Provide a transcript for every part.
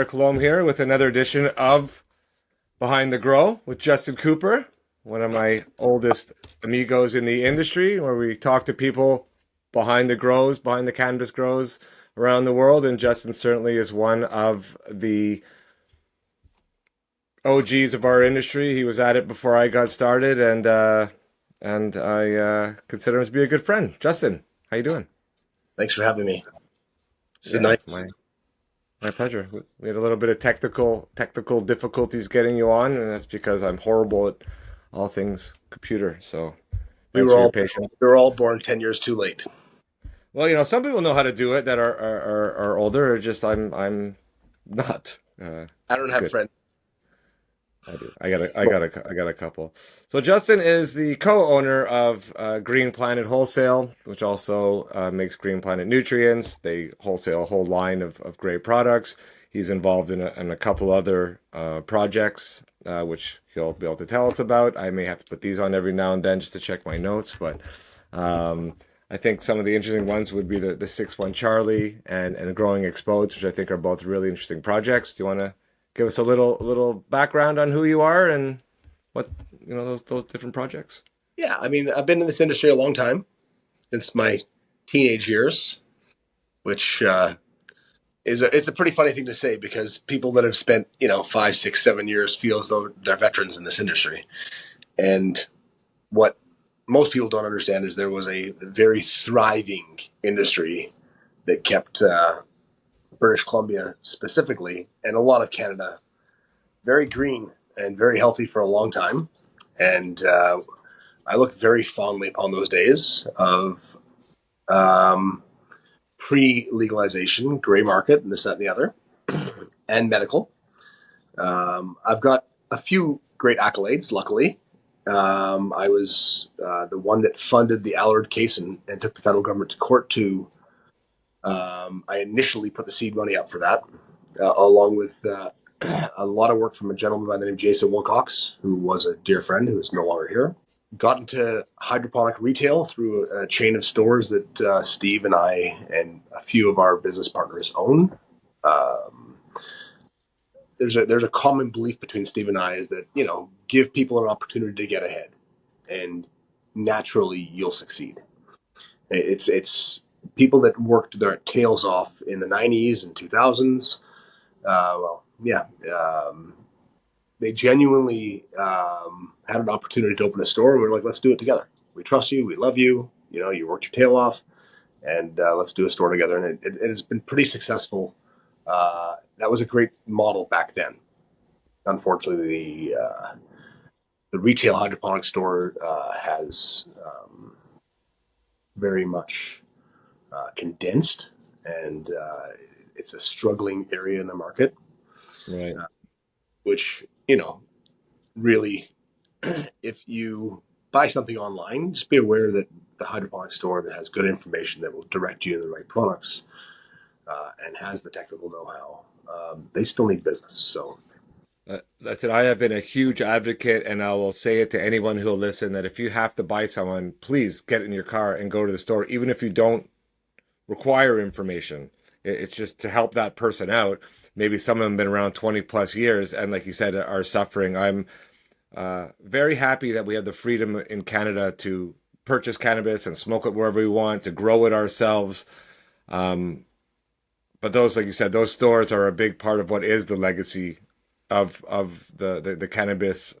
Colombe here with another edition of Behind the Grow with Justin Cooper, one of my oldest amigos in the industry, where we talk to people behind the grows, behind the cannabis grows around the world. And Justin certainly is one of the OGs of our industry. He was at it before I got started, and I consider him to be a good friend. Justin, how you doing? Thanks for having me. It's been Yeah, nice. my pleasure. We had a little bit of technical difficulties getting you on, and that's because I'm horrible at all things computer. So We thanks were for your all patience. we were all born 10 years too late. Well, some people know how to do it that are older. Or just I'm not I don't have good. friends. I do. I got a couple. So Justin is the co-owner of Green Planet Wholesale, which also makes Green Planet Nutrients. They wholesale a whole line of great products. He's involved in a couple other projects, which he'll be able to tell us about. I may have to put these on every now and then just to check my notes, but I think some of the interesting ones would be the 6-1 Charlie and Growing Exposed, which I think are both really interesting projects. Do you want to give us a little background on who you are and what those different projects? Yeah, I mean, I've been in this industry a long time, since my teenage years, which it's a pretty funny thing to say because people that have spent 5, 6, 7 years feel as though they're veterans in this industry. And what most people don't understand is there was a very thriving industry that kept British Columbia specifically, and a lot of Canada, very green and very healthy for a long time. And I look very fondly upon those days of um, pre-legalization, gray market, and this, that, and the other, and medical. I've got a few great accolades, luckily. I was the one that funded the Allard case and took the federal government to court to. I initially put the seed money up for that, along with a lot of work from a gentleman by the name of Jason Wilcox, who was a dear friend who is no longer here. Got into hydroponic retail through a chain of stores that Steve and I and a few of our business partners own. Um, there's a common belief between Steve and I is that give people an opportunity to get ahead, and naturally you'll succeed. It's people that worked their tails off in the 90s and 2000s. Well, yeah, they genuinely had an opportunity to open a store, and we were like, let's do it together. We trust you. We love you. You worked your tail off, and let's do a store together. And it has been pretty successful. That was a great model back then. Unfortunately, the retail hydroponic store has very much condensed, and it's a struggling area in the market, Right. which, really, if you buy something online, just be aware that the hydroponic store that has good information that will direct you to the right products and has the technical know-how, they still need business. So, That's it. I have been a huge advocate, and I will say it to anyone who will listen, that if you have to buy someone, please get in your car and go to the store, even if you don't require information. It's just to help that person out. Maybe some of them have been around 20 plus years and, like you said, are suffering. I'm very happy that we have the freedom in Canada to purchase cannabis and smoke it wherever we want, to grow it ourselves. Um, but those, like you said, those stores are a big part of what is the legacy of the cannabis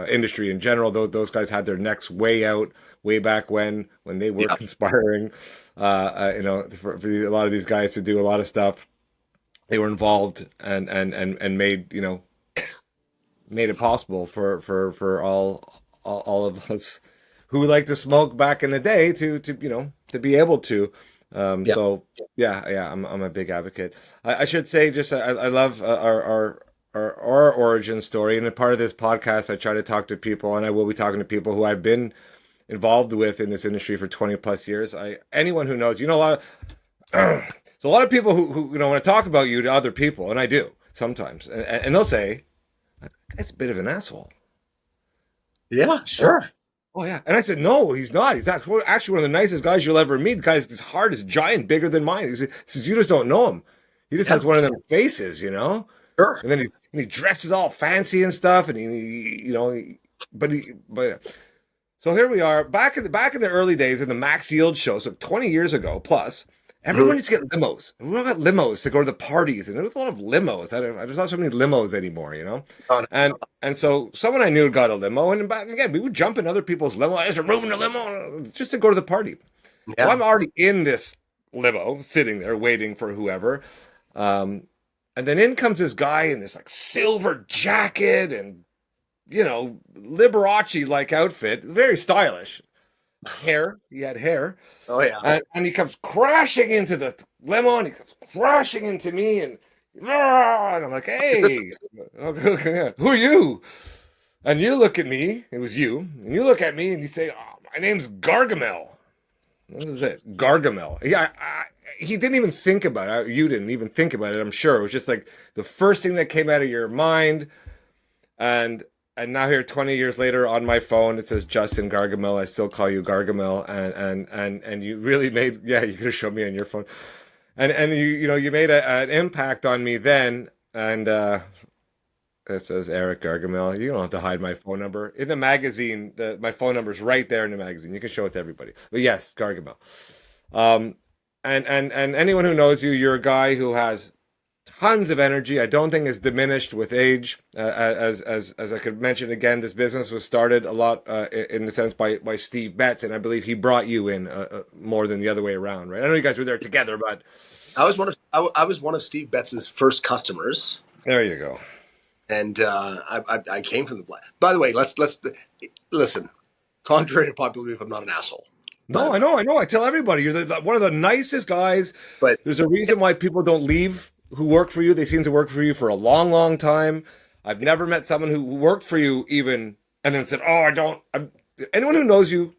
industry in general. Those guys had their necks way out way back when they were yeah, conspiring. For a lot of these guys to do a lot of stuff, they were involved and made made it possible for all of us who like to smoke back in the day to be able to. yeah, So yeah, I'm a big advocate. I should say just I love our origin story, and a part of this podcast I try to talk to people, and I will be talking to people who I've been involved with in this industry for 20 plus years. Anyone who knows, a lot of so a lot of people who want to talk about you to other people, and I do sometimes, and they'll say, "That guy's a bit of an asshole." yeah, Oh, sure. oh yeah, and I said, "No, he's not. He's actually one of the nicest guys you'll ever meet. The guy's his heart is giant, bigger than mine." He says, "You just don't know him. He just Yeah, has one of them faces." Sure. And he dresses all fancy and stuff, and but so here we are back in the early days in the Max Yield show, so 20 years ago plus. Mhm. Everyone used to get limos. We all got limos to go to the parties, and there was a lot of limos. There's not so many limos anymore, you know. Oh, no. And so someone I knew got a limo, and back again we would jump in other people's limo. There's a room in the limo just to go to the party. Well, Yeah. I'm already in this limo, sitting there waiting for whoever. Um, and then in comes this guy in this like silver jacket and Liberace like outfit, very stylish. Hair, he had hair, Oh yeah. and he comes crashing into the limo, and he comes crashing into me, and I'm like, hey, who are you? And you look at me, it was you, and you look at me, and you say, oh, my name's Gargamel. What is it? Gargamel. Yeah, he didn't even think about it. You didn't even think about it, I'm sure. It was just like the first thing that came out of your mind. And now here 20 years later on my phone it says Justin Gargamel. I still call you Gargamel. And you really made, yeah, you could have shown me on your phone. And you made an impact on me then. And it says Eric Gargamel. You don't have to hide my phone number. In the magazine, my phone number is right there in the magazine. You can show it to everybody. But yes, Gargamel. Um, and anyone who knows you, you're a guy who has tons of energy. I don't think it's diminished with age. As I could mention again, this business was started a lot in the sense by Steve Betts, and I believe he brought you in more than the other way around, right? I know you guys were there together, but I was one of Steve Betts's first customers. there you go. And I came from the black. By the way, let's listen. Contrary to popular belief, I'm not an asshole. No, I know. I tell everybody you're one of the nicest guys. But There's a reason why people don't leave who work for you. They seem to work for you for a long, long time. I've never met someone who worked for you even and then said, "Oh, I don't." Anyone who knows you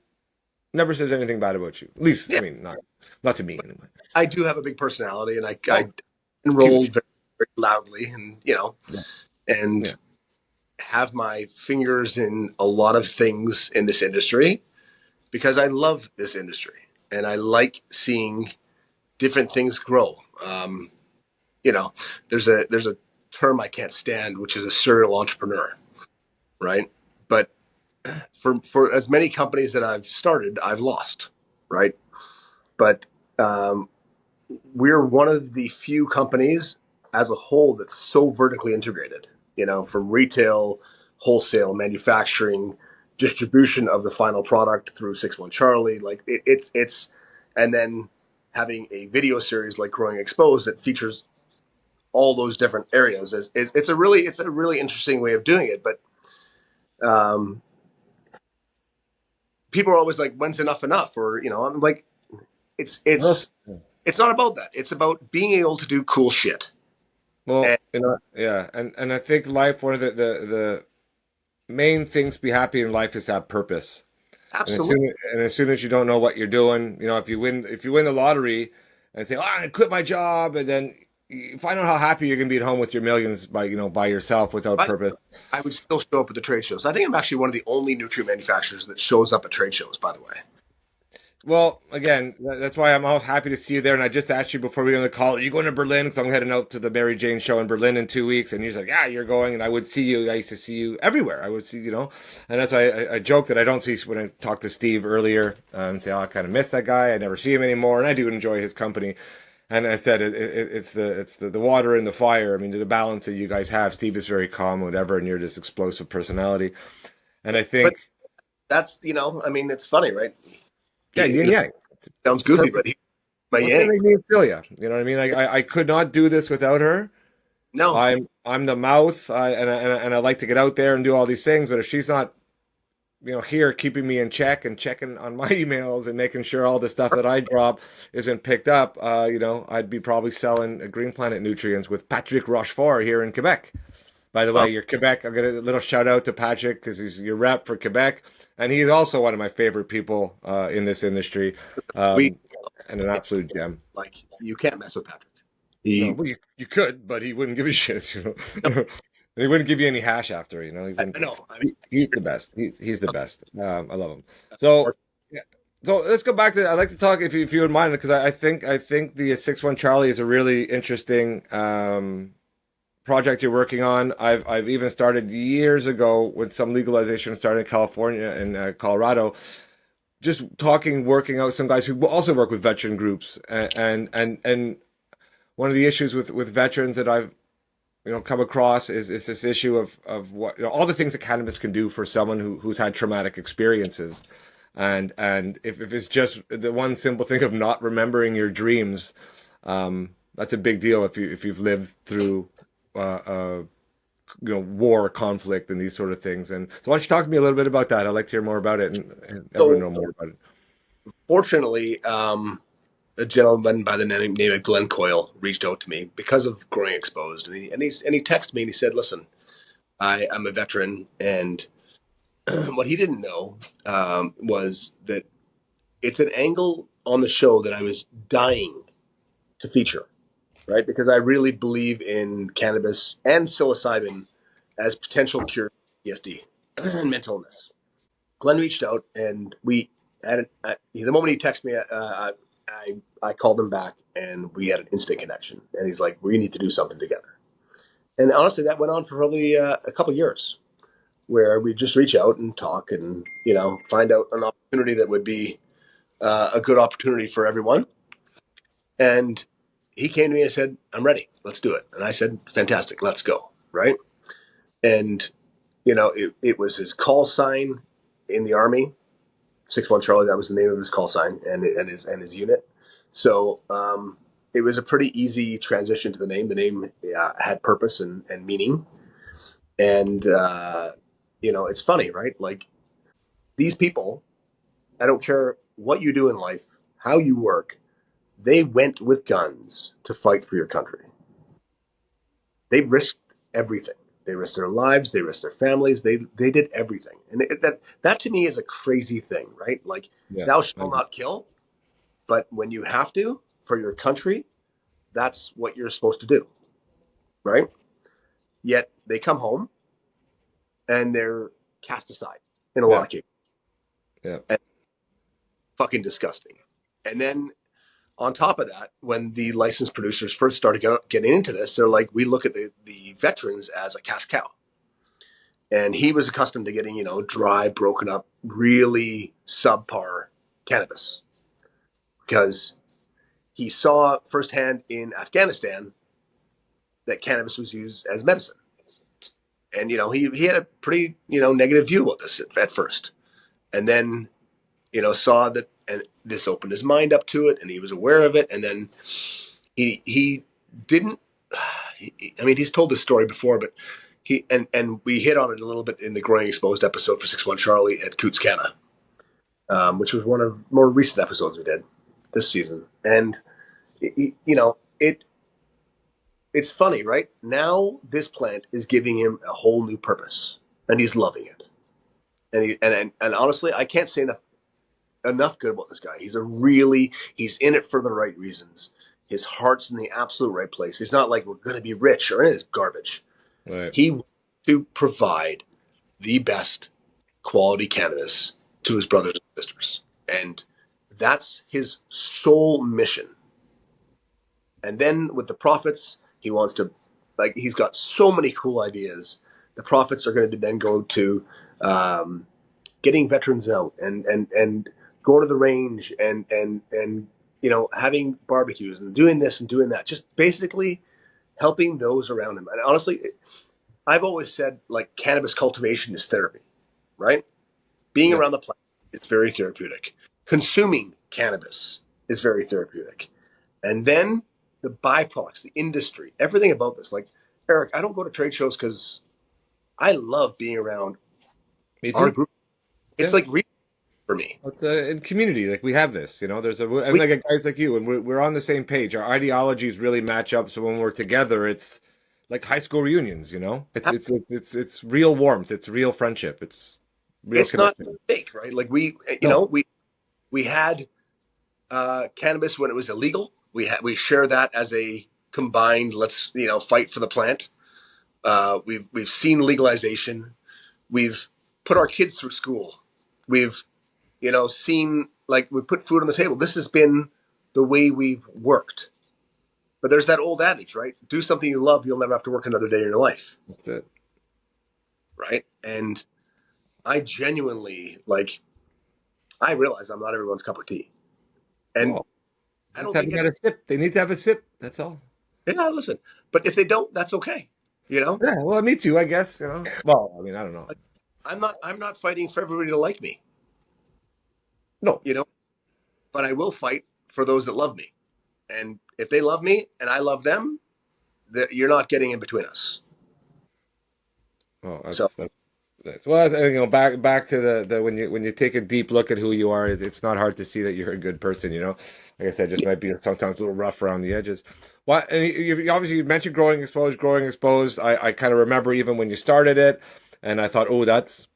never says anything bad about you. At least, yeah, I mean, not to me anyway. I do have a big personality, and I Oh, enroll huge. very, very loudly, and Yeah. and Yeah. have my fingers in a lot of things in this industry because I love this industry and I like seeing different things grow. You know, there's a term I can't stand, which is a serial entrepreneur, right? But for as many companies that I've started, I've lost, right? But we're one of the few companies as a whole that's so vertically integrated. You know, from retail, wholesale, manufacturing, distribution of the final product through 6-1 Charlie. Like it's, and then having a video series like Growing Exposed that features all those different areas it's a really interesting way of doing it. But um, people are always like, when's enough? Or I'm like, it's Well, it's it's not about that. It's about being able to do cool shit. And yeah, and I think life, one of the main things to be happy in life is to have purpose. absolutely, And as soon as you don't know what you're doing, if you win the lottery and say, "Oh, I quit my job," and then you find out how happy you're gonna be at home with your millions by yourself without purpose. I would still show up at the trade shows. I think I'm actually one of the only nutrient manufacturers that shows up at trade shows, by the way. Well, again, that's why I'm always happy to see you there. And I just asked you before we went on the call, are you going to Berlin? Because I'm heading out to the Mary Jane show in Berlin in 2 weeks. And you're like, yeah, you're going. And I would see you. I used to see you everywhere. I would see, and that's why I joke that I don't see when I talked to Steve earlier and say, oh, I kind of miss that guy. I never see him anymore. And I do enjoy his company. And I said, it's the water and the fire. I mean, the balance that you guys have. Steve is very calm, whatever, and you're this explosive personality. And I But think, that's I mean, it's funny, right? yeah, yin yang. Sounds It's goofy, perfect. but he's my What's the yang. name of Celia? You know what I mean? I could not do this without her. No, I'm the mouth, and I like to get out there and do all these things. But if she's not, here keeping me in check and checking on my emails and making sure all the stuff that I drop isn't picked up, I'd be probably selling Green Planet nutrients with Patrick Rochefort here in Quebec. By the way, your Quebec, I'll get a little shout out to Patrick because he's your rep for Quebec, and he's also one of my favorite people in this industry, we and an absolute gem. like you can't mess with Patrick. No, He, well, you could, but he wouldn't give a shit. He wouldn't give you any hash after. He I wouldn't. know. I mean, He's the best. He's the best. I love him. So, yeah. So let's go back to. I'd like to talk if you would mind, because I think the 6-1 Charlie is a really interesting project you're working on. I've even started years ago when some legalization started in California and Colorado. Just talking, working out some guys who also work with veteran groups, and one of the issues with veterans that I've come across is this issue of what all the things that cannabis can do for someone who's had traumatic experiences, and if it's just the one simple thing of not remembering your dreams, that's a big deal if you've lived through war, conflict, and these sort of things. And so, why don't you talk to me a little bit about that? I'd like to hear more about it, and everyone So know more about it. fortunately, a gentleman by the name of Glenn Coyle reached out to me because of growing exposed, and he texted me and he said, "Listen, I'm a veteran, and what he didn't know was that it's an angle on the show that I was dying to feature, right? Because I really believe in cannabis and psilocybin as potential cure for PTSD and mental illness." Glenn reached out, and we had the moment he texted me, I called him back, and we had an instant connection. And he's like, "We need to do something together." And honestly, that went on for probably a couple of years, where we just reach out and talk, and find out an opportunity that would be a good opportunity for everyone. And he came to me and said, "I'm ready. Let's do it." And I said, "Fantastic. Let's go." Right. And, it was his call sign in the Army, 6-1 Charlie. That was the name of his call sign and his unit. So it was a pretty easy transition to the name. The name had purpose and meaning. And, it's funny, right? Like these people, I don't care what you do in life, how you work, they went with guns to fight for your country. They risked everything. They risked their lives. They risked their families. They did everything, and that to me is a crazy thing, right? Like, Yeah. thou shalt not kill, but when you have to for your country, that's what you're supposed to do, right? Yet they come home and they're cast aside in a lot Yeah. of cases, Yeah. and fucking disgusting. And then on top of that, when the licensed producers first started getting into this, they're like, we look at the veterans as a cash cow. And he was accustomed to getting, dry, broken up, really subpar cannabis because he saw firsthand in Afghanistan that cannabis was used as medicine. And, he had a pretty, negative view about this at first. And then, saw that, and this opened his mind up to it, and he was aware of it. And then he didn't, I mean, he's told this story before, but and we hit on it a little bit in the Growing Exposed episode for 6-1 Charlie at Coots Canna, which was one of more recent episodes we did this season. And it's funny, right? Now this plant is giving him a whole new purpose, and he's loving it. And honestly, I can't say enough good about this guy. He's in it for the right reasons. His heart's in the absolute right place. He's not like, we're going to be rich or any of this garbage. Right. He wants to provide the best quality cannabis to his brothers and sisters. And that's his sole mission. And then with the profits, he wants to, he's got so many cool ideas. The profits are going to then go to getting veterans out and going to the range and having barbecues and doing this and doing that. Just basically helping those around him. And honestly, I've always said, like, cannabis cultivation is therapy, right? Being Yeah. around the plant is very therapeutic. Consuming cannabis is very therapeutic. And then the byproducts, the industry, everything about this. Like, Eric, I don't go to trade shows because I love being around Me our too. group. It's Yeah. like real for me. It's, in community, like we have this, there's and like guys like you, and we're on the same page. Our ideologies really match up. So when we're together, it's like high school reunions. It's real warmth. It's real friendship. It's real It's not connection. fake, right? Like No. we had cannabis when it was illegal. We share that as a combined. Let's fight for the plant. We've seen legalization. We've put our kids through school. We've seen, like, we put food on the table. This has been the way we've worked. But there's that old adage, right? Do something you love, you'll never have to work another day in your life, That's it. right? And I genuinely like. I realize I'm not everyone's cup of tea, and Well, I just don't think haven't any. got a sip. They need to have a sip. That's all. Yeah, listen. But if they don't, that's okay. You know, Yeah, well, me too, I guess, you know. Well, I mean, I don't know. like, I'm not fighting for everybody to like me. No. You know, but I will fight for those that love me. And if they love me and I love them, you're not getting in between us. Oh, So that's nice. Well, back to the when you take a deep look at who you are, it's not hard to see that you're a good person, you know. Like I said, just yeah, might be sometimes a little rough around the edges. Well, and obviously you mentioned growing exposed, growing exposed. I kind of remember even when you started it, and I thought, oh, that's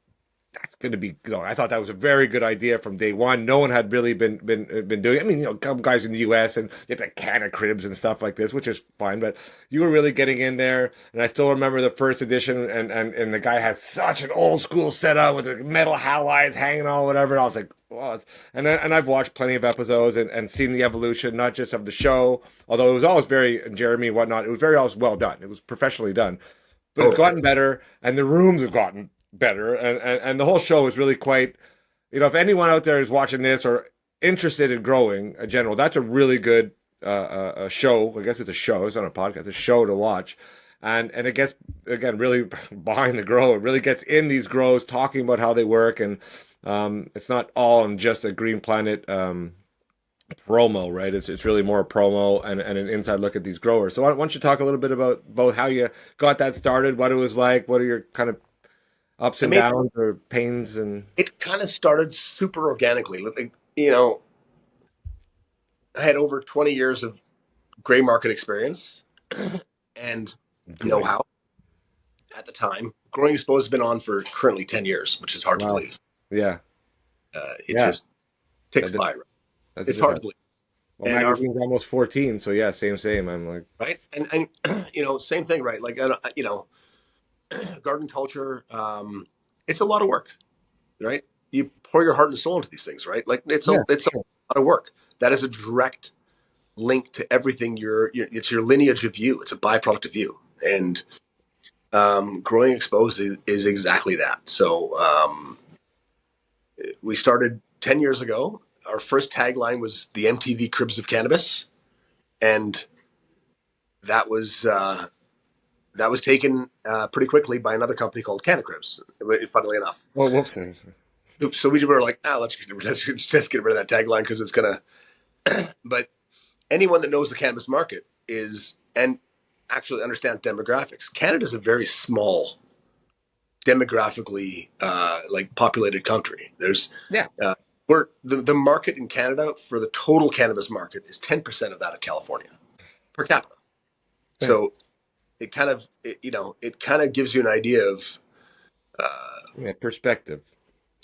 going to be, I thought that was a very good idea from day one. No one had really been doing. I mean, some guys in the U.S. and you have the can of cribs and stuff like this, which is fine. But you were really getting in there, and I still remember the first edition, and the guy had such an old school setup with the metal halides hanging on, whatever. And I was like, well, and I've watched plenty of episodes and seen the evolution, not just of the show, although it was always very Jeremy and whatnot. It was very always well done. It was professionally done, but it's totally. gotten better, and the rooms have gotten better, and the whole show is really quite. If anyone out there is watching this or interested in growing a general, that's a really good show. I guess it's a show. It's not a podcast. It's a show to watch, and it gets again really behind the grow. It really gets in these grows, talking about how they work, and it's not all on just a Green Planet. Promo, right? It's really more a promo and an inside look at these growers. So why don't you talk a little bit about both how you got that started, what it was like, what are your kind of ups I and mean, downs or pains and it kind of started super organically. Like, you know, I had over 20 years of gray market experience and know great. how at the time. Growing Exposed has been on for currently 10 years, which is hard to Wow. believe. Yeah. It Yeah. just ticks That did, by. Right? that's It's hard to different. believe. Well, And our magazine's almost 14, so yeah, same. I'm like, right and same thing, right? Like garden culture. It's a lot of work, right? You pour your heart and soul into these things, right? Like yeah, it's a sure. lot of work. That is a direct link to everything. It's your lineage of you. It's a byproduct of you, and growing exposed is exactly that. So we started 10 years ago. Our first tagline was the MTV Cribs of Cannabis, and that was uh, that was taken pretty quickly by another company called Canacribs. Funnily enough, Oh, whoops. so we were like, let's get rid of that tagline because it's gonna. But anyone that knows the cannabis market is and actually understands demographics. Canada's a very small demographically like populated country. There's Yeah. uh, we're the market in Canada for the total cannabis market is 10% of that of California per capita. Yeah. So it kind of gives you an idea of Yeah, perspective.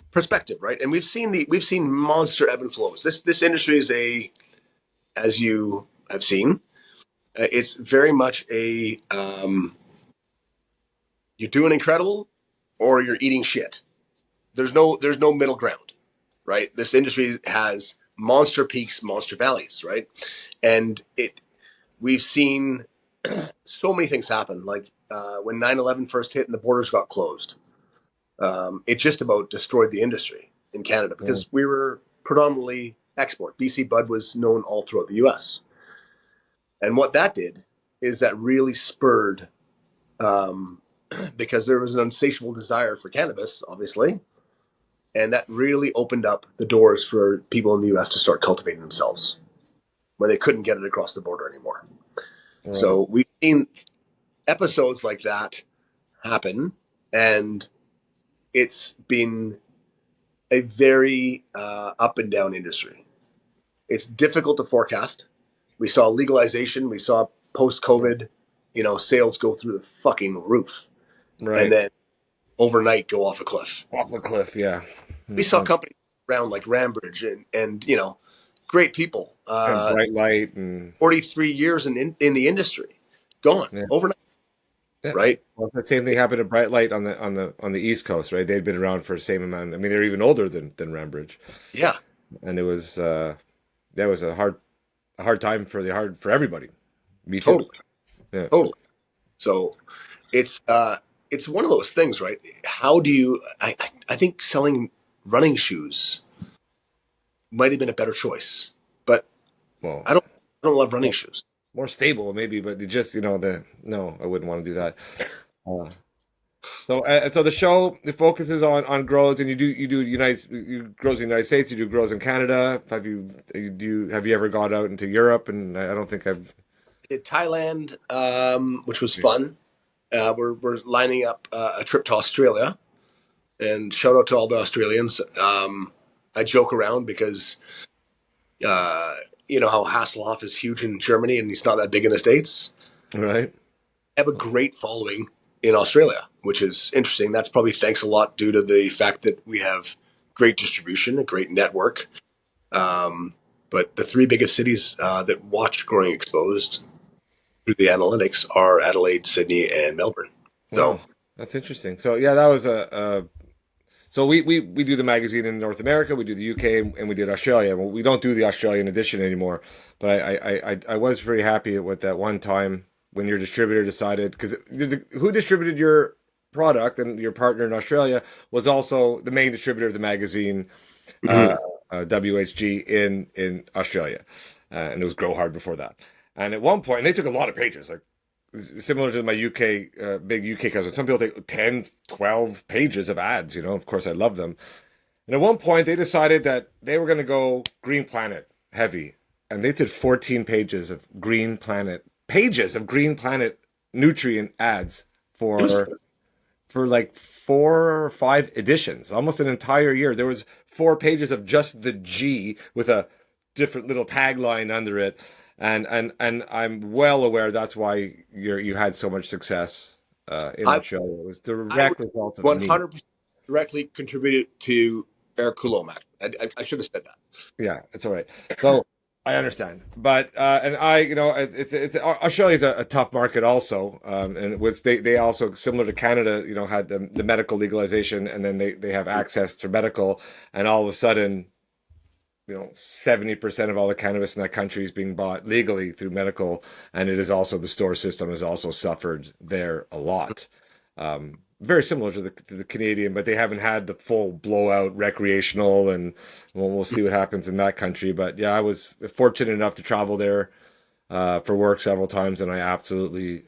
perspective, right? And we've seen monster ebb and flows. This industry is as you have seen, it's very much you're doing incredible or you're eating shit. There's no middle ground, right? This industry has monster peaks, monster valleys, right? And we've seen so many things happen. Like when 9/11 first hit and the borders got closed, it just about destroyed the industry in Canada Mm, because we were predominantly export. BC Bud was known all throughout the U.S. And what that did is that really spurred, um, because there was an insatiable desire for cannabis, obviously, and that really opened up the doors for people in the U.S. to start cultivating themselves when they couldn't get it across the border anymore. right. So we've seen episodes like that happen, and it's been a very up and down industry. It's difficult to forecast. We saw legalization. We saw post COVID, sales go through the fucking roof, and Right. then overnight go off a cliff. Off a cliff, yeah. We saw Mhm. companies around like Rambridge and great people, And bright light and 43 years in the industry, gone yeah. overnight, Yeah. right? Well, the same thing happened to Bright Light on the East Coast, right? They'd been around for the same amount. I mean, they're even older than Rambridge, Yeah, and it was that was a hard time for everybody, Me too. Totally, Yeah. totally. So it's it's one of those things, right? How do you? I think selling running shoes might have been a better choice, but Well, I don't love running more, shoes. more stable maybe, but they just the no, I wouldn't want to do that. Uh, so the show it focuses on grows, and you grows in the United States, you do grows in Canada. Have you ever gone out into Europe? And I don't think I've. Did Thailand, which was fun. We're lining up a trip to Australia, and shout out to all the Australians. I joke around because you know how Hasselhoff is huge in Germany and he's not that big in the States. Right. I have a great following in Australia, which is interesting. That's probably thanks a lot due to the fact that we have great distribution, a great network. Um, but the three biggest cities that watch Growing Exposed through the analytics are Adelaide, Sydney, and Melbourne. So Wow, that's interesting. So yeah, that was a so we do the magazine in North America, we do the UK, and we did Australia. Well, we don't do the Australian edition anymore, but I was pretty happy with that one time when your distributor decided because who distributed your product and your partner in Australia was also the main distributor of the magazine, uh, mhm. WHG in Australia, and it was Grow Hard before that. And at one point, and they took a lot of pages, like similar to my UK, big UK customers. Some people take 10, 12 pages of ads, of course I love them. And at one point they decided that they were going to go Green Planet heavy. And they did 14 pages of Green Planet nutrient ads It was for like 4 or 5 editions, almost an entire year. There was 4 pages of just the G with a different little tagline under it, and I'm well aware that's why you had so much success in I Australia. It was the I would direct result of me. 100% directly contributed to Eric Coulomb. I should have said that. Yeah, it's all right. So I understand, but and I, it's Australia's a tough market also, and it was they also similar to Canada, had the medical legalization, and then they have access to medical, and all of a sudden, 70% of all the cannabis in that country is being bought legally through medical, and it is also the store system has also suffered there a lot. Very similar to the Canadian, but they haven't had the full blowout recreational, and we'll see what happens in that country. But yeah, I was fortunate enough to travel there for work several times, and I absolutely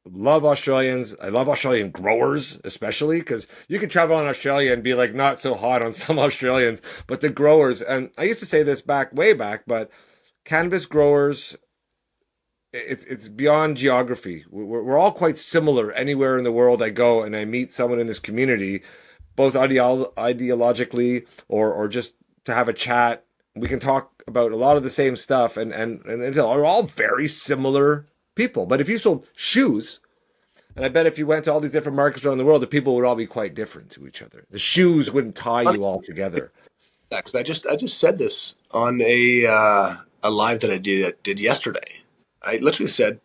love Australians. I love Australian growers, especially because you can travel in Australia and be like not so hot on some Australians, but the growers, and I used to say this way back, but cannabis growers, it's beyond geography. We're all quite similar anywhere in the world I go, and I meet someone in this community, both ideologically or just to have a chat. We can talk about a lot of the same stuff, and are all very similar people. But if you sold shoes, and I bet if you went to all these different markets around the world, the people would all be quite different to each other. The shoes wouldn't tie you all together. Because I just said this on a live that I did yesterday. I literally said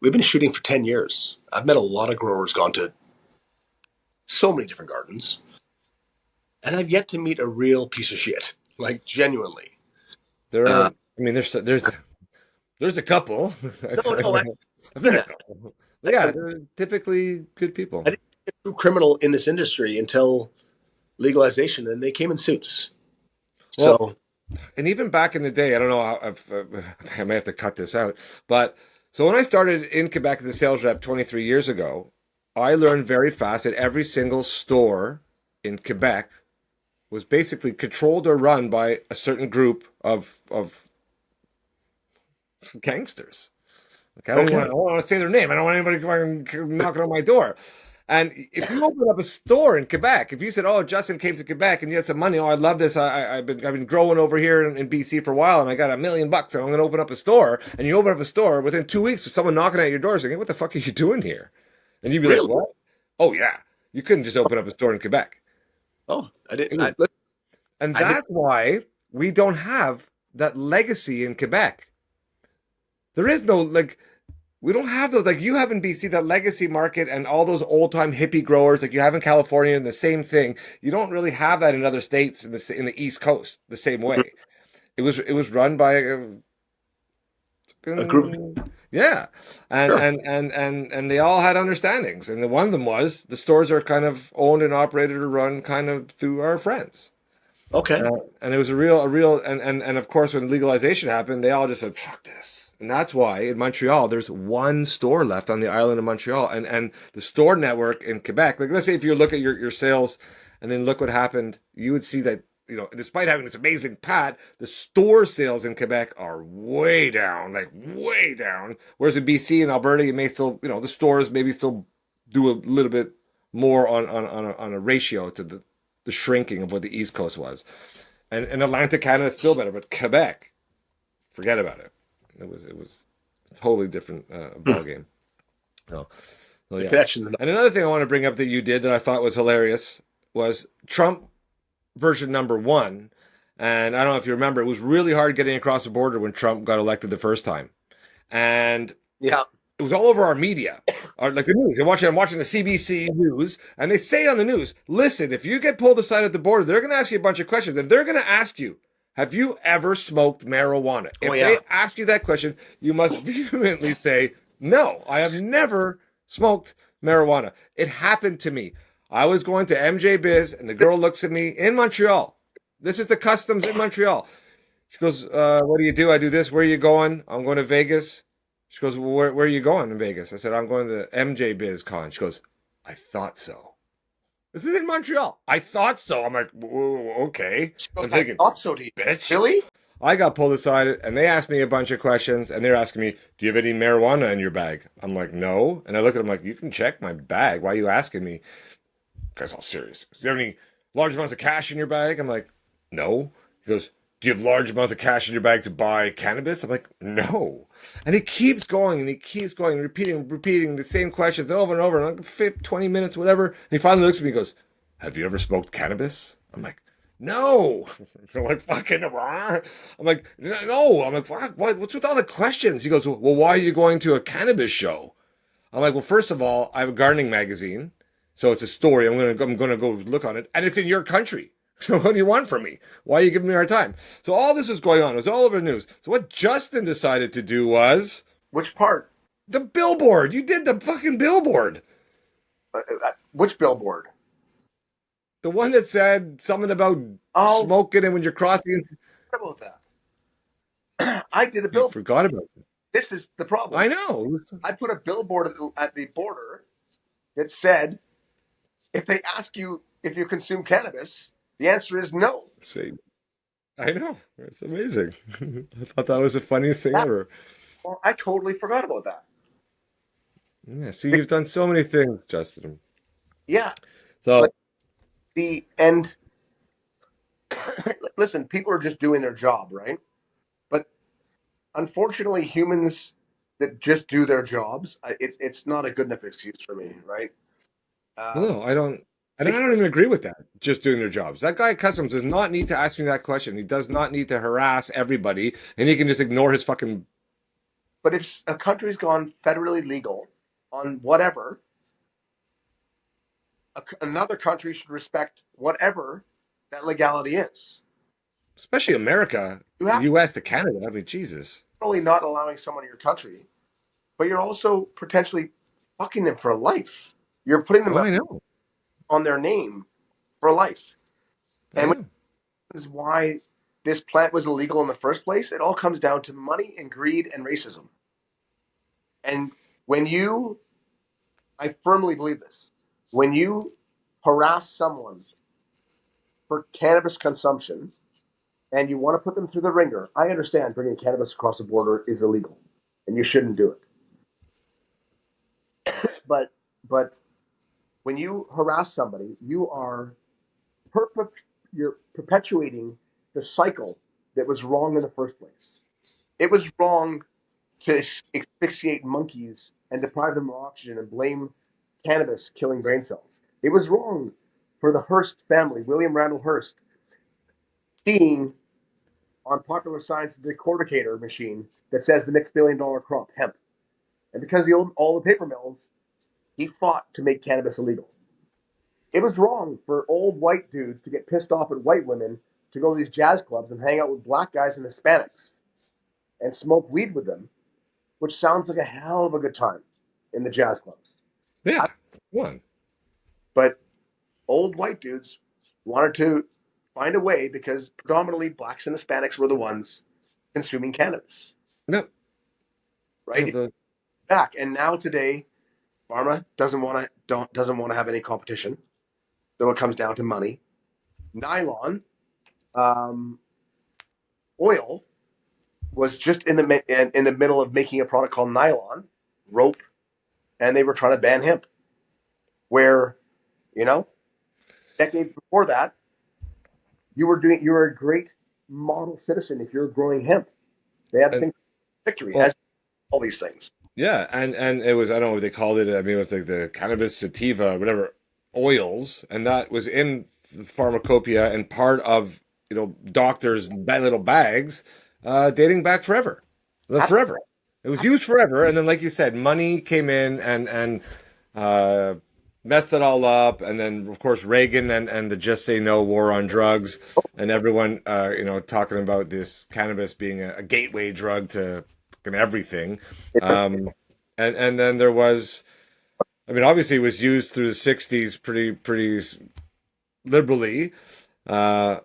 we've been shooting for 10 years. I've met a lot of growers, gone to so many different gardens, and I've yet to meet a real piece of shit. Like genuinely. There are, Uh, I mean, there's a couple. no, no, I've mean met a that. couple. But I, yeah, I, they're typically good people. I didn't get a true criminal in this industry until legalization, and they came in suits. Well, So and even back in the day, I don't know I may have to cut this out, but so when I started in Quebec as a sales rep 23 years ago, I learned very fast that every single store in Quebec was basically controlled or run by a certain group of gangsters. Like I okay, don't want to say their name. I don't want anybody knocking on my door. And if you open up a store in Quebec, if you said, "Oh, Justin came to Quebec and you had some money. Oh, I love this. I've been growing over here in BC for a while, and I got $1 million, and I'm going to open up a store." And you open up a store within 2 weeks, there's someone knocking at your door saying, "Hey, what the fuck are you doing here?" And you'd be like, really? "What? Oh yeah, you couldn't just open up a store in Quebec." Oh, I didn't. And I did. that's why we don't have that legacy in Quebec. There is no like we don't have those like you have in BC that legacy market and all those old time hippie growers like you have in California and the same thing. You don't really have that in other states in the East Coast the same way. It was run by A group. yeah, Sure. and they all had understandings, and one of them was the stores are kind of owned and operated or run kind of through our friends. Okay. And it was a real, and of course, when legalization happened, they all just said, fuck this. And that's why in Montreal, there's one store left on the island of Montreal. And the store network in Quebec, like let's say if you look at your sales and then look what happened, you would see that, despite having this amazing pat, the store sales in Quebec are way down, like way down. Whereas in BC and Alberta, you may still, the stores maybe still do a little bit more on a ratio to the shrinking of what the East Coast was. And Atlantic Canada is still better, but Quebec, forget about it. It was a totally different ball game. Oh, well, The yeah. connection. And another thing I want to bring up that you did that I thought was hilarious was Trump version number one. And I don't know if you remember, it was really hard getting across the border when Trump got elected the first time. And Yeah. it was all over our media, or like the news. I'm watching the CBC news, and they say on the news, "Listen, if you get pulled aside at the border, they're going to ask you a bunch of questions, and they're going to ask you, have you ever smoked marijuana? Oh If yeah. they ask you that question, you must vehemently say, no, I have never smoked marijuana. It happened to me. I was going to MJ Biz, and the girl looks at me in Montreal. This is the customs in Montreal. She goes, what do you do? I do this. Where are you going? I'm going to Vegas. She goes, well, where are you going in Vegas? I said, I'm going to the MJ Biz Con. She goes, I thought so. This is in Montreal. I thought so. I'm like, okay. She goes, I'm I thinking, thought so. Do you bitch. really? I got pulled aside and they asked me a bunch of questions and they're asking me, do you have any marijuana in your bag? I'm like, no. And I looked at them like, you can check my bag. Why are you asking me? Guy's all serious. Do you have any large amounts of cash in your bag? I'm like, no. He goes, do you have large amounts of cash in your bag to buy cannabis? I'm like, no. And he keeps going and he keeps going, repeating the same questions over and over, and like 20 minutes, whatever. And he finally looks at me and goes, have you ever smoked cannabis? I'm like, no. I'm like, fucking, I'm like, no. I'm like, fuck, what's with all the questions? He goes, well, why are you going to a cannabis show? I'm like, well, first of all, I have a gardening magazine, so it's a story. I'm gonna go look on it, and it's in your country. So what do you want from me? Why are you giving me a hard time? So all this was going on. It was all over the news. So what Justin decided to do was Which part? the billboard. You did the fucking billboard. Which billboard? The one that said something about Oh, smoking and when you're crossing. what about that? I did a You bill. forgot about it. This is the problem. I know. I put a billboard at the border that said, if they ask you if you consume cannabis, the answer is no. See, I know. It's amazing. I thought that was the funniest thing That, ever. well, I totally forgot about that. Yeah. See, you've done so many things, Justin. Yeah, but So the and listen, people are just doing their job, right? But unfortunately, humans that just do their jobs, it's not a good enough excuse for me, right? well, Um, no, I don't. I because, don't even agree with that. Just doing their jobs. That guy at customs does not need to ask me that question. He does not need to harass everybody, and he can just ignore his fucking. but if a country's gone federally legal on whatever, another country should respect whatever that legality is. Especially America, You have U.S. to Canada. I mean, Jesus. not only not allowing someone in your country, but you're also potentially fucking them for life. You're putting them Oh, I know. on their name for life. And which Yeah. is why this plant was illegal in the first place. It all comes down to money and greed and racism. And when you, I firmly believe this, when you harass someone for cannabis consumption and you want to put them through the ringer, I understand bringing cannabis across the border is illegal and you shouldn't do it. But when you harass somebody, perpe- you're perpetuating the cycle that was wrong in the first place. It was wrong to asphyxiate monkeys and deprive them of oxygen and blame cannabis killing brain cells. It was wrong for the Hearst family, William Randall Hearst, seeing on Popular Science the corticator machine that says the next $1 billion crop, hemp. And because all the paper mills, he fought to make cannabis illegal. It was wrong for old white dudes to get pissed off at white women to go to these jazz clubs and hang out with black guys and Hispanics and smoke weed with them which sounds like a hell of a good time in the jazz clubs. Yeah, one. But old white dudes wanted to find a way because predominantly blacks and Hispanics were the ones consuming cannabis, Yep. Yeah, right? Back and now today, pharma doesn't want to have any competition, so it comes down to money. Nylon um, oil was just in the middle of making a product called nylon rope, and they were trying to ban hemp. Where you know decades before that, you were a great model citizen if you're growing hemp. They had and things victory well, as all these things. yeah, and it was, I don't know what they called it. I mean, it was like the cannabis sativa, whatever, oils, and that was in the pharmacopoeia and part of doctors' little bags, dating back forever, forever. It was used forever, and then, like you said, money came in and uh, messed it all up, and then of course Reagan and the Just Say No war on drugs, and everyone talking about this cannabis being a gateway drug to fucking everything. Um, and then there was, I mean, obviously it was used through the '60s pretty liberally, uh,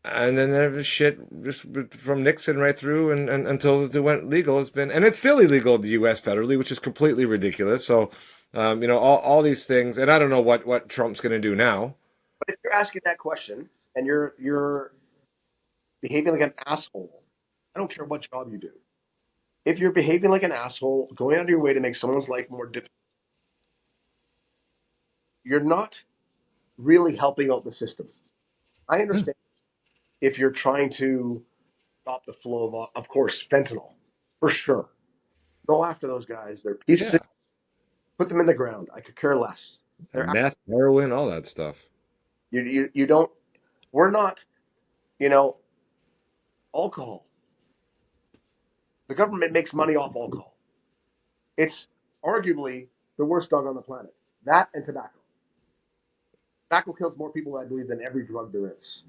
and then there was shit just from Nixon right through and until it went legal. It's been, and it's still illegal in the U.S. federally, which is completely ridiculous. So, all these things, and I don't know what Trump's going to do now. But if you're asking that question and you're behaving like an asshole, I don't care what job you do. If you're behaving like an asshole, going out of your way to make someone's life more difficult, you're not really helping out the system. I understand if you're trying to stop the flow of course, fentanyl, for sure. Go after those guys. They're pieces. Yeah, Put them in the ground. I could care less. They're meth, heroin, all that stuff. you don't. We're not. You know, alcohol. The government makes money off alcohol. It's arguably the worst drug on the planet. That and tobacco. Tobacco kills more people, I believe, than every drug there is,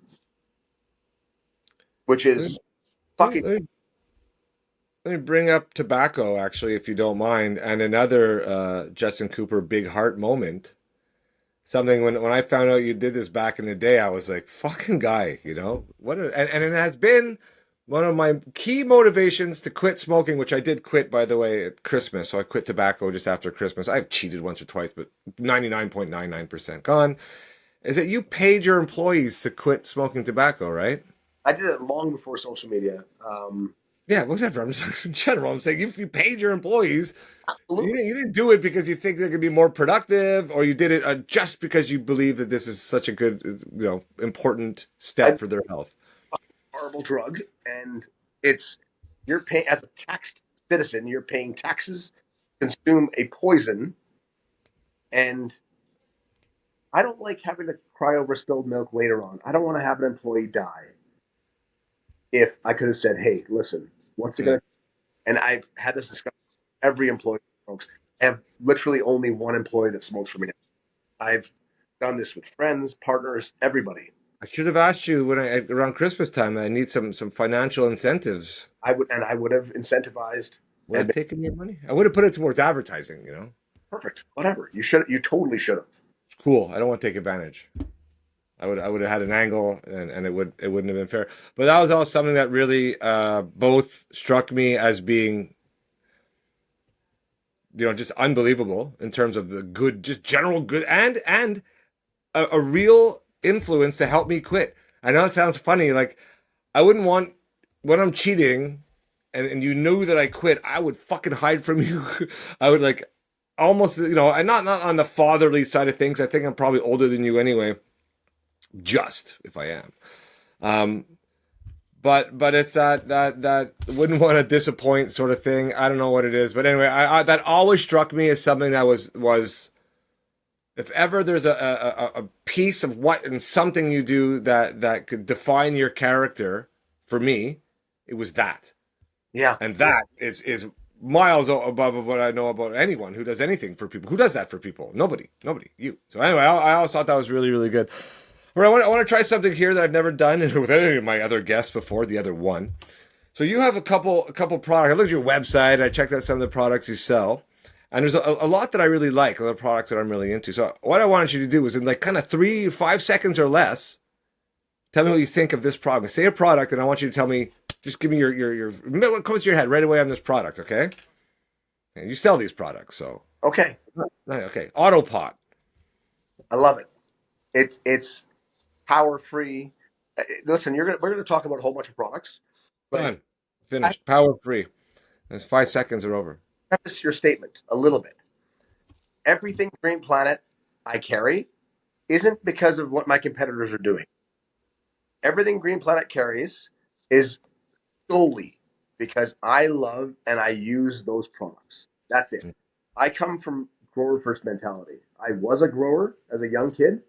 which Let is me, let me, fucking. let me let me bring up tobacco, actually, if you don't mind, and another Justin Cooper big heart moment. Something when I found out you did this back in the day, I was like, "Fucking guy," and it has been one of my key motivations to quit smoking, which I did quit, by the way, at Christmas. So I quit tobacco just after Christmas. I've cheated once or twice, but 99.99% gone. Is that you paid your employees to quit smoking tobacco, right? I did it long before social media. Yeah, whatever. I'm just in general. I'm saying if you paid your employees, Absolutely. you didn't do it because you think they're going to be more productive, or you did it just because you believe that this is such a good, important I step for their health. horrible drug, and it's you're paying as a taxed citizen. You're paying taxes, consume a poison, and I don't like having to cry over spilled milk later on. I don't want to have an employee die. If I could have said, "Hey, listen, what's it Yeah. going to?" And I've had this discussion with every employee that smokes. I have literally only one employee that smokes for me now. I've done this with friends, partners, everybody. I should have asked you around Christmas time. I need some financial incentives. I would have incentivized Would and have been taken your money. I would have put it towards advertising. perfect. Whatever. You totally should have. It's cool. I don't want to take advantage. I would have had an angle, and it wouldn't have been fair. But that was all something that really both struck me as being just unbelievable in terms of the good, just general good, and a real influence to help me quit. I know it sounds funny, like I wouldn't want when I'm cheating, and you knew that I quit, I would fucking hide from you. I would like almost, and not on the fatherly side of things. I think I'm probably older than you anyway, just if I am. Um, but it's that wouldn't want to disappoint sort of thing. I don't know what it is, but anyway, I that always struck me as something that was if ever there's a piece of what and something you do that could define your character, for me, it was that, Yeah. and that is miles above of what I know about anyone who does anything for people. Who does that for people? Nobody. You. So anyway, I always thought that was really really good. All right, I want to try something here that I've never done with any of my other guests before. The other one. So you have a couple products. I looked at your website. I checked out some of the products you sell, and there's a lot that I really like. A lot of products that I'm really into. So what I wanted you to do was in like kind of 3 5 seconds or less, tell me what you think of this product. Say a product, and I want you to tell me. Just give me your what comes to your head right away on this product. Okay, and you sell these products, so Okay, okay. Autopot. I love it. It's power free. Listen, we're gonna talk about a whole bunch of products, but Done. I Finished. Power free. That's 5 seconds are over. preface your statement a little bit. Everything Green Planet I carry isn't because of what my competitors are doing. Everything Green Planet carries is solely because I love and I use those products. That's it. I come from grower first mentality. I was a grower as a young kid,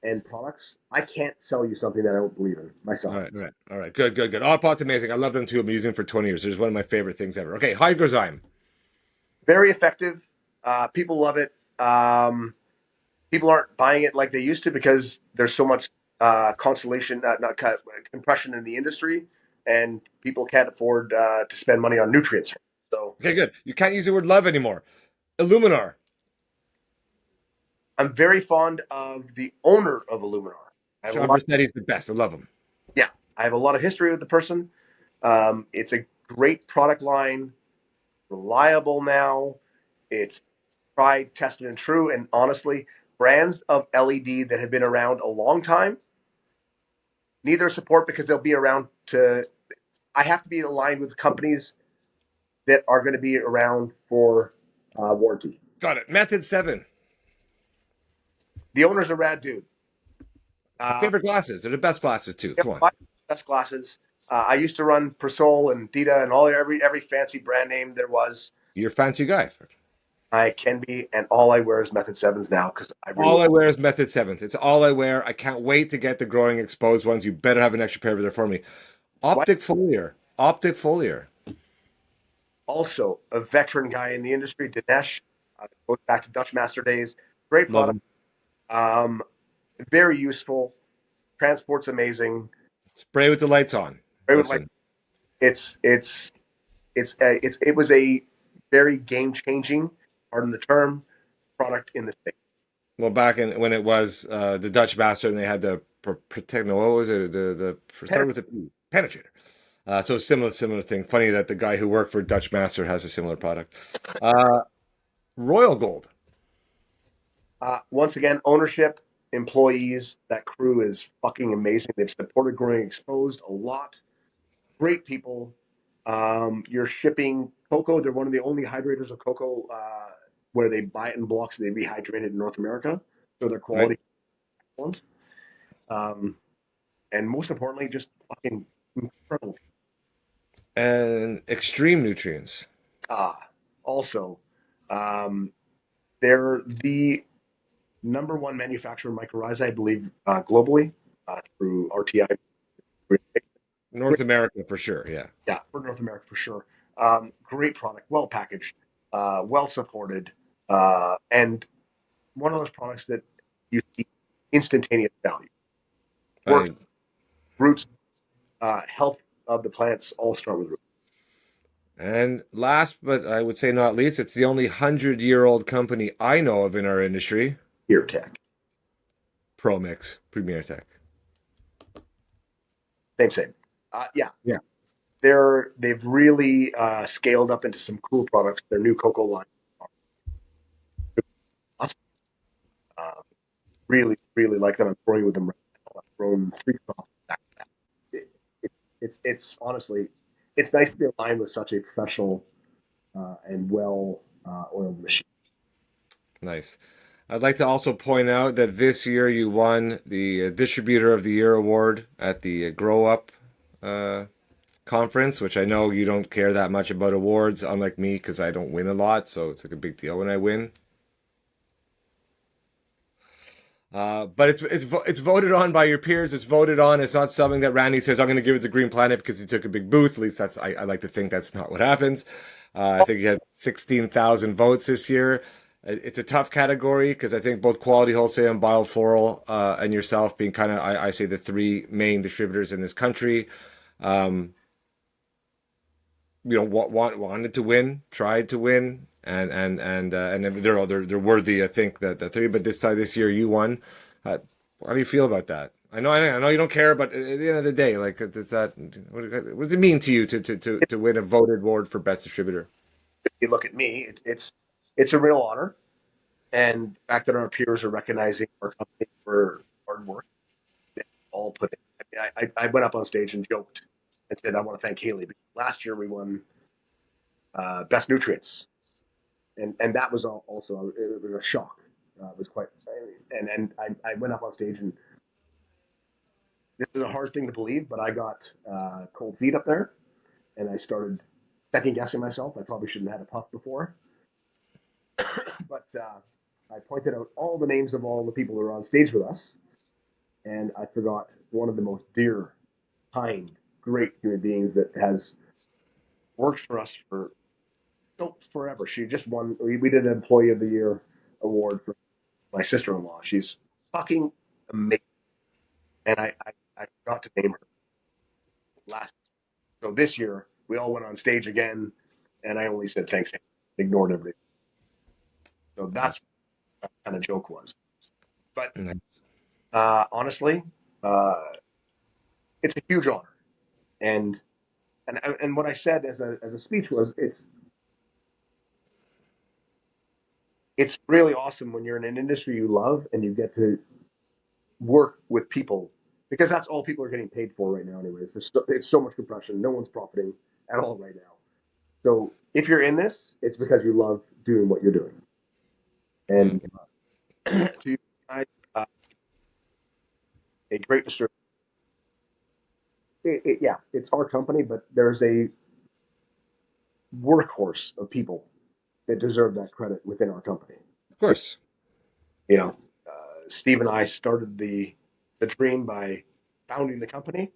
and products, I can't sell you something that I don't believe in All myself. right, all right, all right. Good, good, good. Autopot's amazing. I love them too. I've been using them for 20 years. It's one of my favorite things ever. Okay, Hygrozyme. Very effective. People love it. People aren't buying it like they used to because there's so much constellation, not compression in the industry, and people can't afford to spend money on nutrients. So Okay, good. You can't use the word love anymore. Illuminar. I'm very fond of the owner of Illuminar. I have a Sean lot. Brissetti's the best. I love him. Yeah, I have a lot of history with the person. It's a great product line, reliable now. It's tried, tested, and true. And honestly, brands of LED that have been around a long time need their support because they'll be around to. I have to be aligned with companies that are going to be around for warranty. Got it. Method 7. The owner's a rad dude. My Uh, favorite glasses. They're the best glasses too. Yep, Come on. my best glasses. I used to run Persol and Dita and every fancy brand name there was. You're a fancy guy. I can be, and all I wear is Method Sevens now because I really All I wear is Method 7s. It's all I wear. I can't wait to get the growing exposed ones. You better have an extra pair of there for me. what. Optic foliar. Optic foliar. Also, a veteran guy in the industry, Dinesh, goes back to Dutch Master days. Great Love product, them. um, very useful. Transport's amazing. Spray with the lights on. Very like Listen. it's it's it was a very game changing, pardon the term, product in the state. Well, back in when it was the Dutch Bastard, and they had the protect. No, what was it? The started with the penetrator. So similar thing. Funny that the guy who worked for Dutch Master has a similar product. Uh, Royal Gold. Once again, ownership, employees, that crew is fucking amazing. They've supported Growing Exposed a lot. Great people. You're shipping cocoa. They're one of the only hydrators of cocoa where they buy it in blocks and they rehydrate it in North America. So their Right? quality is excellent. Um, and most importantly, just fucking incredible. And extreme nutrients. Also, um, they're the number one manufacturer of mycorrhizae, I believe, globally through RTI. North America for sure. Yeah. Yeah, for North America for sure. Great product, well packaged, well supported, and one of those products that you see instantaneous value. Work, I, roots, health of the plants all start with roots. and last, but I would say not least, it's the only 100-year-old company I know of in our industry. Here, Tech. ProMix, Premier Tech. Same. Yeah, Yeah. they've really scaled up into some cool products. Their new cocoa line, awesome. Really like them. I'm growing with them. Right now. I've grown 3 crops back to back. It's honestly, it's nice to be aligned with such a professional and well oiled machine. Nice. I'd like to also point out that this year you won the Distributor of the Year award at the Grow Up uh, conference, which I know you don't care that much about awards, unlike me, because I don't win a lot, so it's like a big deal when I win. But it's voted on by your peers. It's voted on. It's not something that Randy says I'm going to give it to Green Planet because he took a big booth. At least I like to think that's not what happens. I think he had 16,000 votes this year. It's a tough category because I think both Quality Wholesale and Biofloral and yourself being kind of I say the three main distributors in this country. Um, wanted to win, tried to win, and they're worthy. I think that three. But this year you won. How do you feel about that? I know you don't care, but at the end of the day, like, it's that. What does it mean to you to win a voted award for best distributor? If you look at me, it's a real honor, and the fact that our peers are recognizing our company for hard work, they all put in. I went up on stage and joked and said I want to thank Haley because last year we won best nutrients, and that was also it was a shock. It was quite, I went up on stage and this is a hard thing to believe, but I got cold feet up there, and I started second guessing myself. I probably shouldn't have had a puff before, but I pointed out all the names of all the people who were on stage with us, and I forgot one of the most dear, kind, great human beings that has worked for us for forever. She just won. We did an Employee of the Year award for my sister-in-law. She's fucking amazing, and I forgot to name her last. So this year we all went on stage again, and I only said thanks, ignored everything. So that's what that kind of joke was. But honestly, uh, it's a huge honor, and and what I said as a speech was it's really awesome when you're in an industry you love and you get to work with people because that's all people are getting paid for right now. Anyways, it's so much compression. No one's profiting at all right now. So if you're in this, it's because you love doing what you're doing. Yeah. And to you guys, a great distributor. Yeah, it's our company, but there's a workhorse of people that deserve that credit within our company. Of course. You know, Steve and I started the dream by founding the company,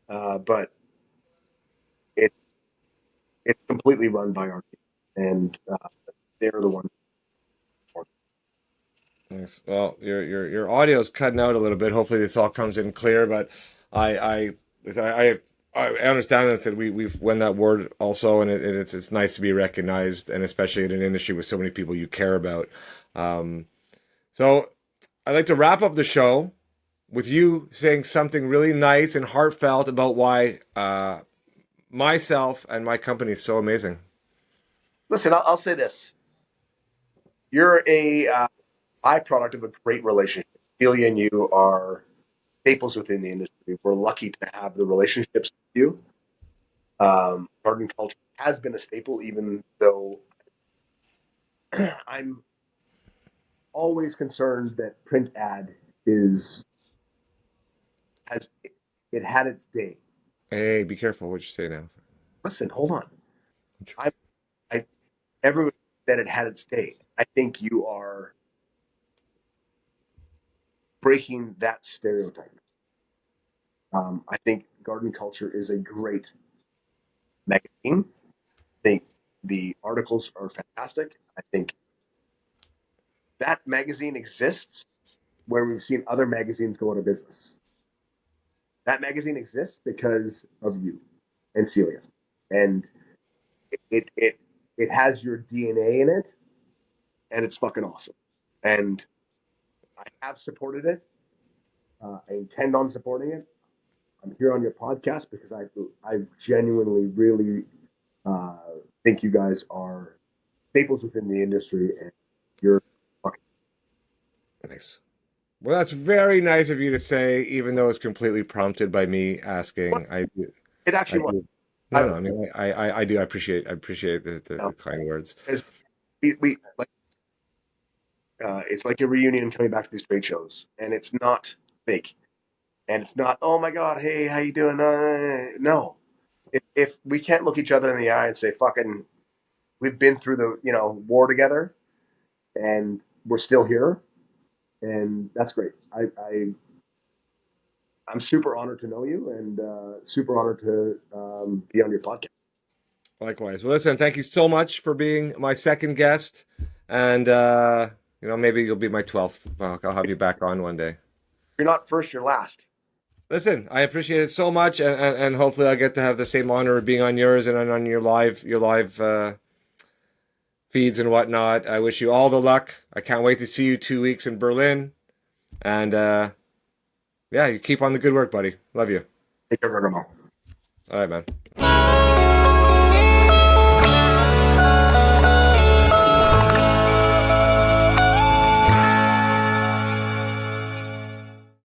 but it it's completely run by our team, and they're the ones. Nice. Well, your audio is cutting out a little bit. Hopefully, this all comes in clear. But I I I understand that we've won that award also, and it's nice to be recognized, and especially in an industry with so many people you care about. Um, so I'd like to wrap up the show with you saying something really nice and heartfelt about why myself and my company is so amazing. Listen, I'll say this: you're a byproduct of a great relationship. Celia and you are staples within the industry. We're lucky to have the relationships with you. Garden culture has been a staple, even though I'm always concerned that print ad is has it had its day. Hey, be careful what you say now. Listen, hold on. I, I everyone said it had its day. I think you are breaking that stereotype. I think Garden Culture is a great magazine. I think the articles are fantastic. I think that magazine exists where we've seen other magazines go out of business. That magazine exists because of you and Celia, and it it it has your DNA in it, and it's fucking awesome. And I have supported it. I intend on supporting it. I'm here on your podcast because I genuinely really uh, think you guys are staples within the industry, and you're fucking. Nice. Well, that's very nice of you to say, even though it's completely prompted by me asking. It I actually was. do. I, No, no. I mean, I do. I appreciate the kind words. because we like it's like a reunion coming back to these trade shows, and it's not fake, and it's not. Oh my god, hey, how you doing? No, if we can't look each other in the eye and say, "Fucking, we've been through the war together, and we're still here," and that's great. I'm super honored to know you, and super honored to be on your podcast. Likewise. Well, listen, thank you so much for being my second guest, and maybe you'll be my 12th. I'll have you back on one day. You're not first, you're last. Listen, I appreciate it so much, and hopefully I'll get to have the same honor of being on yours and on your live feeds and whatnot. I wish you all the luck. I can't wait to see you 2 weeks in Berlin, and yeah, you keep on the good work, buddy. Love you. Take care, Romo. All right, man.